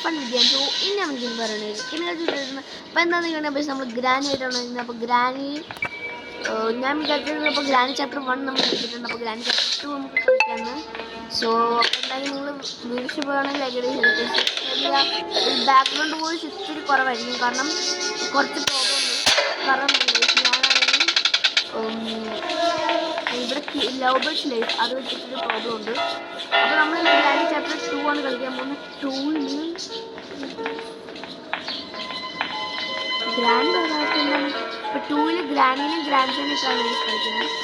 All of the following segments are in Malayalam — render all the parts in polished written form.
Fun video. സോ ഇനി നമുക്ക് പറയുന്നത് അപ്പോൾ എന്താണെന്ന് പറഞ്ഞാൽ പക്ഷേ നമ്മൾ ഗ്രാനി ആയിട്ടാണ് വരുന്നത്. അപ്പോൾ ഗ്രാനി ഞാൻ വിചാരിച്ചത് അപ്പോൾ ഗ്രാനി ചാപ്റ്റർ 1 നമ്മൾ കളിച്ചിട്ടുണ്ട്. അപ്പോൾ ഗ്രാനി ചാപ്റ്റർ 2 നമുക്ക് കളിക്കാമെന്ന്. സോ എന്തായാലും നിങ്ങൾ വീഡിയോ പോകണമെങ്കിൽ ബാക്ക്ഗ്രൗണ്ട് വോയിസ് ഇത്തിരി കുറവായിരിക്കും, കാരണം കുറച്ച് പ്രോബ്ലം ഉണ്ട്. കാരണം ഞാനാണെങ്കിൽ ഇവിടെ ലവ് ബേർഡ്സ് ലൈഫ് അത് വെച്ചിട്ടൊരു പ്രോബ്ലം ഉണ്ട്. അപ്പോൾ നമ്മൾ ഗ്രാനി ചാപ്റ്റർ 2 ആണ് കളിക്കാൻ പോകുന്നത്. 2ൽ ഗ്രാൻഡ് എന്താണ്, ഇപ്പോൾ 2ൽ ഗ്രാൻഡിനും ഗ്രാൻഡ്സണിക്കാണ് കളിക്കുന്നത്.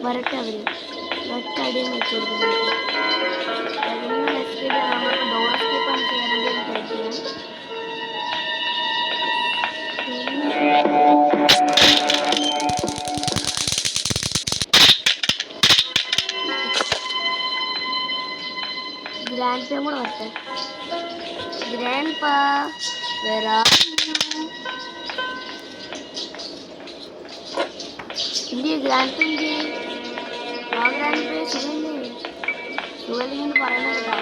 വരട്ടെ അവർ ഒറ്റ അടിയും വെച്ച് കൊടുക്കുന്നുണ്ട്. എസ്കേപ്പ് നമുക്ക് ഡോർ എസ്കേപ്പാണ് ചെയ്യാൻ വേണ്ടി കഴിക്കുന്നത്. ഗ്രാൻഡ് പേയും കൂടെ വരട്ടെ. ഗ്രാൻഡ് പാ വരാ ഇന്ത്യ ഗ്രാൻഡ് പേ ഇന്ത്യ ആ ഗ്രാൻഡ് പേ സുഖമില്ലേ? സുഖമില്ലെന്ന് പറയണ കേട്ടോ,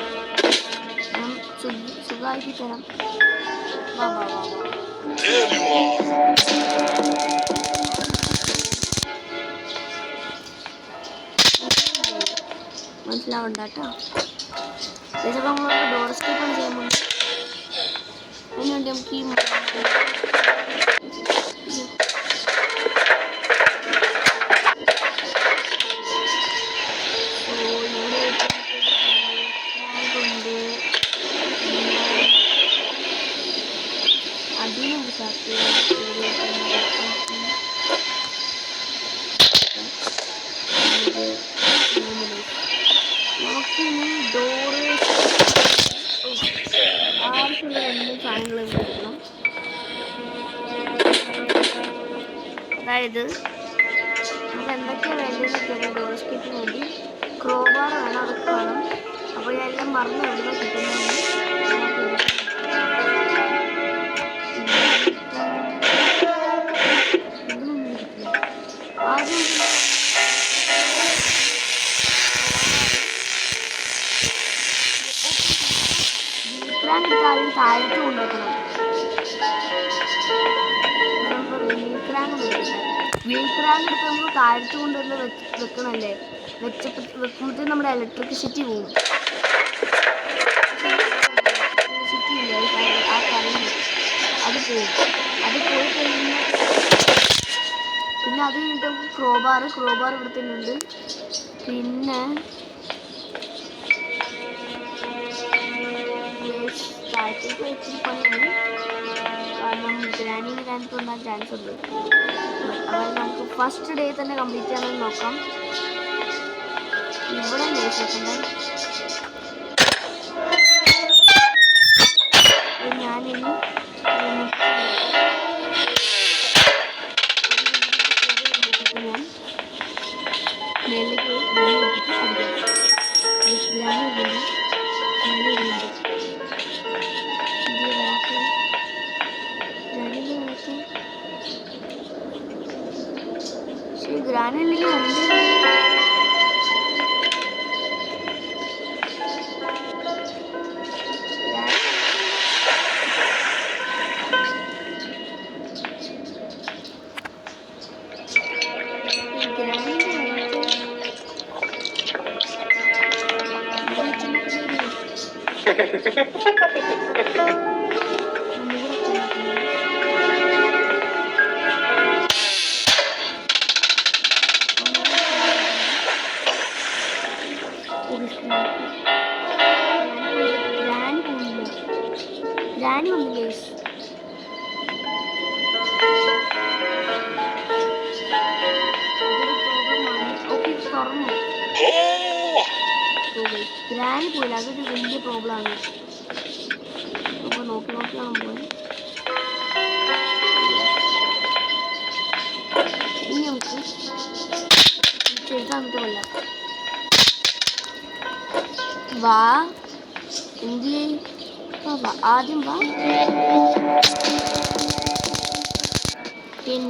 ഞാൻ സുഖമാക്കി തരാം. വാ വാ വാ വാ മനസ്സിലാവണ്ട കേട്ടോ. ചിലപ്പോൾ നമ്മളൊക്കെ ഡോർ സ്കേപ്പാണ് ചെയ്യാൻ പോകുന്നത്. അതിനുവേണ്ടി നമുക്ക് ഈ അതായത് നമുക്ക് എന്തൊക്കെയാണ് വേണ്ടതെന്നൊക്കെയാണ് ഡോർ സ്കേപ്പിന് വേണ്ടി. ക്രോബാർ വേണം, അതൊക്കെ വേണം. അപ്പോൾ ഞാൻ എല്ലാം മറന്നു എവിടെ കിട്ടുന്നതെന്ന് ആദ്യം വീക്രാൻ താഴത്ത് കൊണ്ടുവെക്കണം. വീക്രാൻ എടുത്ത് നമ്മൾ താഴത്ത് കൊണ്ടുവന്ന് വെക്കണമല്ലേ, വെക്കുമ്പോഴത്തേക്കും നമ്മുടെ ഇലക്ട്രിസിറ്റി പോകും. ഇലക്ട്രിസിറ്റി ഇല്ലേ ആ കറണ്ട്, അത് പോകും. അത് പോയി കഴിഞ്ഞാൽ പിന്നെ അത് കഴിഞ്ഞിട്ട് ക്രോബാർ ഇവിടെ തന്നെ ഉണ്ട്. പിന്നെ താഴത്തേക്ക് വെച്ചിട്ട് പണിയാണ്, കാരണം ഗ്രാനിയും ഗ്രാൻഡ് ഉണ്ടാകാൻ ചാൻസ് ഉണ്ട്. അതായത് നമുക്ക് ഫസ്റ്റ് ഡേ തന്നെ കംപ്ലീറ്റ് ചെയ്യാമെന്ന് നോക്കാം. ഇവിടെ ഞാനിനി ഞാൻ മേലേക്ക് ഗ്രാനില്ലെങ്കിൽ ഗ്രാനി വന്നു ഗൈസ്. ഓക്കെ തുറന്നു. ഗ്രാനി പോയില്ല, അതൊരു വലിയ പ്രോബ്ലമാണ്. നമുക്ക് നോക്കി നോക്കിയാണ് പോയി. ഇനി നമുക്ക് ചെയ്താന്നിട്ട് കൊല്ലാം. വാ എന്ത് വാ ആദ്യം വാ.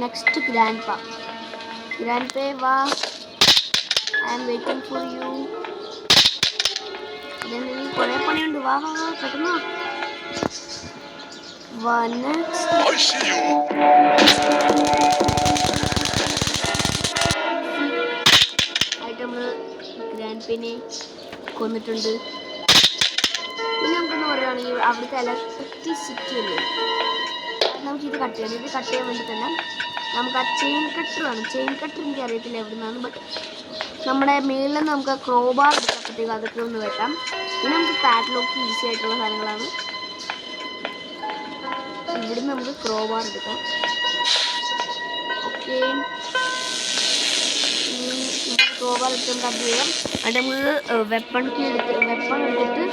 നെക്സ്റ്റ് ഗ്രാൻഡ് പേ വാ. I am waiting for you. കുറെ പണിയുണ്ട്. വാ വാ വാ പെട്ടെന്ന് വാ. നെക്സ്റ്റ് ആയിട്ട് നമ്മള് ഗ്രാൻഡ് പേനെ കൊന്നിട്ടുണ്ട്. ഇനി നമുക്കെന്ന് പറയുകയാണെങ്കിൽ അവിടുത്തെ ഇലക്ട്രിസിറ്റി അല്ലേ, നമുക്കിത് കട്ട് ചെയ്യണം. ഇത് കട്ട് ചെയ്യാൻ വേണ്ടി തന്നെ നമുക്ക് ആ ചെയിൻ കട്ടർ വേണം. ചെയിൻ കട്ടർ എനിക്ക് അറിയത്തില്ല എവിടെ നിന്നാണ്, ബട്ട് നമ്മുടെ മേളിൽ നിന്ന് നമുക്ക് ക്രോബാർ എടുക്കപ്പോഴത്തേക്ക് അതൊക്കെ ഒന്ന് വെട്ടാം. പിന്നെ നമുക്ക് പാഡ്ലോക്ക് ഈസി ആയിട്ടുള്ള സാധനങ്ങളാണ്. ഇവിടുന്ന് നമുക്ക് ക്രോബാർ എടുക്കാം. ഓക്കെ, ക്രോബാർ എടുത്ത് നമുക്ക് അത് ചെയ്യാം. എന്നിട്ട് നമുക്ക് വെപ്പൺ എടുത്തിട്ട്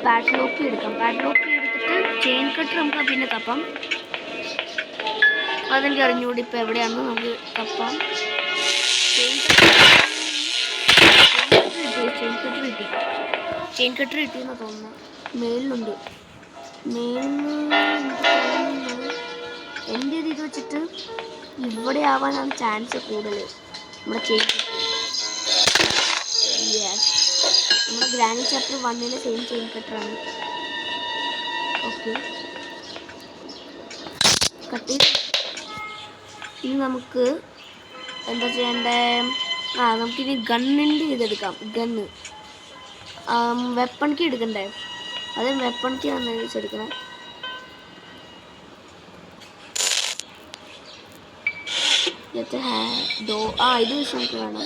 പാഡ്ലോക്ക് എടുക്കാം. പാഡ്ലോക്ക് എടുത്തിട്ട് ചെയിൻ കട്ടർ നമുക്ക് പിന്നെ തപ്പാം. അതെനിക്ക് അറിഞ്ഞുകൂടി ഇപ്പോൾ എവിടെയാണെന്ന് നമുക്ക് തപ്പാം. ചെയിൻ കട്ടർ കിട്ടിയെന്ന് തോന്നുന്നു. മേളിലുണ്ട്. എൻ്റെ ഇത് വെച്ചിട്ട് ഇവിടെ ആവാനാണ് ചാൻസ് കൂടുതൽ. നമ്മുടെ ചെയിൻ നമ്മുടെ ഗ്രാനി ചാപ്റ്റർ 1 സെയിം ചെയിൻ കട്ടറാണ്. ഓക്കെ, കട്ട് ചെയ്ത് ഇനി നമുക്ക് എന്താ ചെയ്യേണ്ടേ? നമുക്കിനി ഗണ്ണിൻ്റെ ഇതെടുക്കാം. ഗണ്ണ് വെപ്പൺ കീ എടുക്കണ്ടേ? അത് വെപ്പൺ കീ ആണ് എടുക്കണേ. ഇത് നമുക്ക് വേണം.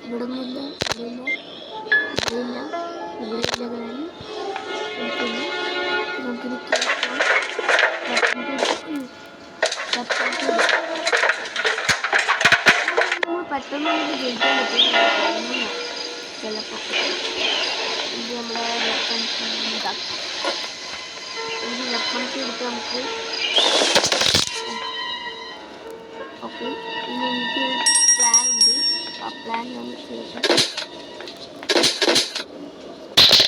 ഇവിടെ ഒന്നുമില്ല, ഇവിടെ ഇല്ല ഗ്രാനി. നമുക്കിനി പെട്ടെന്ന് നമുക്ക് ജയിക്കാൻ പറ്റും ചിലപ്പോൾ. ഇത് നമ്മുടെ വെപ്പൺ എടുത്ത് നമുക്ക് ഓക്കെ. ഇനി എനിക്ക് പ്ലാൻ ഉണ്ട്. ആ പ്ലാൻ നമുക്ക്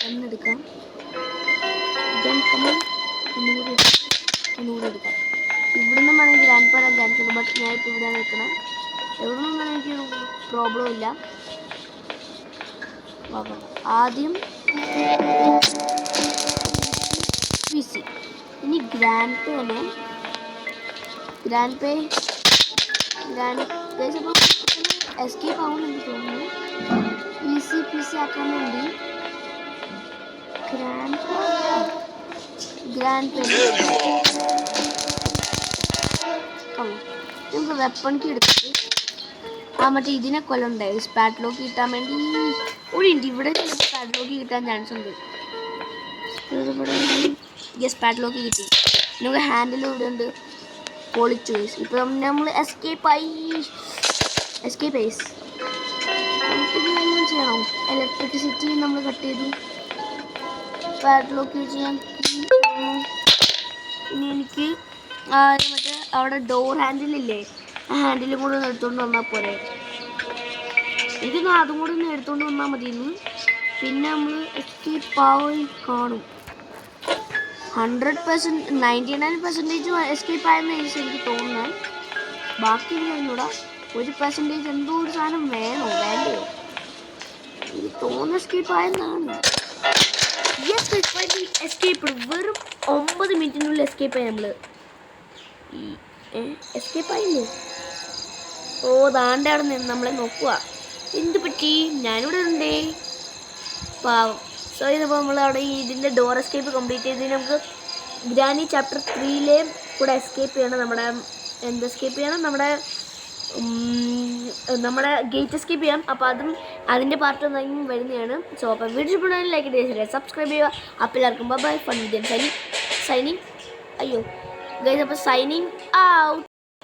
എന്നെടുക്കാം. ഒന്നുകൂടി എടുക്കാം. ഇവിടുന്ന് വേണമെങ്കിൽ ഗ്രാൻഡ് പാൻ ചാൻസ് ഉണ്ട്, ബട്ട് ഞാൻ ഇപ്പോൾ ഇവിടെയാണ് നിൽക്കണം. എവിടെ നിന്നും എനിക്ക് പ്രോബ്ലം ഇല്ല. ആദ്യം PC. ഇനി ഗ്രാൻഡ് പേ എസ്കേപ്പ് ആവുമെന്ന് എനിക്ക് തോന്നുന്നു. PC ആക്കാൻ വേണ്ടി ഗ്രാൻഡ് പേ നമുക്ക് വെപ്പൺ കീ എടുത്തിട്ട് മറ്റേ ഇതിനെ കൊല്ലണ്ടായി. പാഡ്ലോക്ക് കിട്ടാൻ വേണ്ടി ഒരു ഉണ്ട്. ഇവിടെ ചിലപ്പോൾ പാഡ്ലോക്ക് കിട്ടാൻ ചാൻസ് ഉണ്ട്. യെസ്, പാഡ്ലോക്ക് കിട്ടി. നമുക്ക് ഹാൻഡിൽ ഇവിടെ ഉണ്ട്. പൊളിച്ചു. ഇപ്പം നമ്മൾ എസ്കേപ്പ് ആയി. നമുക്കിത് എങ്ങനെ ചെയ്യണം? ഇലക്ട്രിസിറ്റി നമ്മൾ കട്ട് ചെയ്തു. പാഡ്ലോക്ക് ചെയ്യാൻ ഇനി എനിക്ക് മറ്റേ അവിടെ ഡോർ ഹാൻഡിലില്ലേ, ആ ഹാൻഡിലും കൂടെ ഒന്ന് എടുത്തുകൊണ്ട് വന്നാൽ പോരെ. എനിക്കൊന്ന് അതും കൂടെ ഒന്ന് എടുത്തുകൊണ്ട് വന്നാൽ മതിയെന്ന്. പിന്നെ നമ്മൾ എസ്കേപ്പ് ആയി കാണും. 100% 99% എസ്കേപ്പ് ആയെന്ന് എനിക്ക് തോന്നുന്നത്. ബാക്കി കഴിഞ്ഞൂടാ. 1% എന്തോ ഒരു സാധനം വേണ്ടയോ? എനിക്ക് തോന്നുന്നു എസ്കേപ്പ് ആയെന്നാണ്. എസ്കേപ്പ് വെറും 9 മിനിറ്റിനുള്ളിൽ എസ്കേപ്പ് ആയി. നമ്മൾ എസ്കേപ്പ് ആയില്ലേ? ഓ, ദാണ്ടെ അവിടെ നിന്ന് നമ്മളെ നോക്കുക. എന്ത് പറ്റി? ഞാനിവിടെ ഉണ്ടേ പാവം. സോ ഇതിപ്പോൾ നമ്മൾ അവിടെ ഇതിൻ്റെ ഡോർ എസ്കേപ്പ് കംപ്ലീറ്റ് ചെയ്ത് നമുക്ക് ഗ്രാനി ചാപ്റ്റർ 3 കൂടെ എസ്കേപ്പ് ചെയ്യണം. നമ്മുടെ എസ്കേപ്പ് ചെയ്യണം? നമ്മുടെ നമ്മളെ ഗേറ്റ് എസ്കേപ്പ് ചെയ്യാം. അപ്പോൾ അതിൻ്റെ പാർട്ട് ഒന്നും വരുന്നതാണ്. സോ അപ്പോൾ വീഡിയോ ഇഷ്ടപ്പെടുകയാണെങ്കിൽ ലൈക്ക് ചെയ്യുക, സബ്സ്ക്രൈബ് ചെയ്യുക. അപ്പോൾ എല്ലാവർക്കും ബൈ. Fun Vidya signing. അയ്യോ ഗൈസ്, അപ്പോൾ സൈനിങ് ഔട്ട്.